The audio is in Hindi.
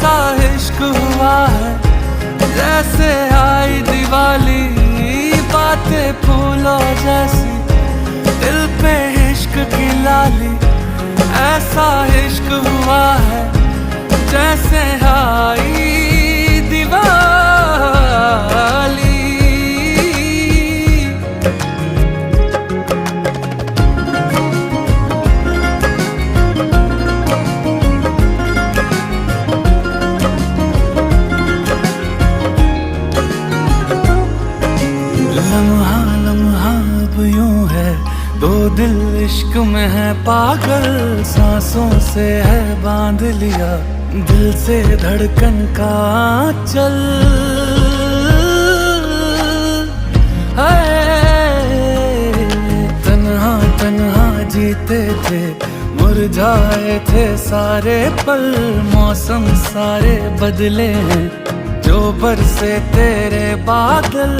ऐसा इश्क हुआ है जैसे आई दिवाली, बातें फूलों जैसी दिल पे इश्क की लाली। ऐसा इश्क हुआ है जैसे आई दिवाली। लम्हा लम्हा अब यूं है, दो दिल इश्क में है पागल। सांसों से है बांध लिया दिल से धड़कन का चल। तन्हा तन्हा जीते थे, मुरझाए थे सारे पल। मौसम सारे बदले हैं, जो बरसे तेरे बादल।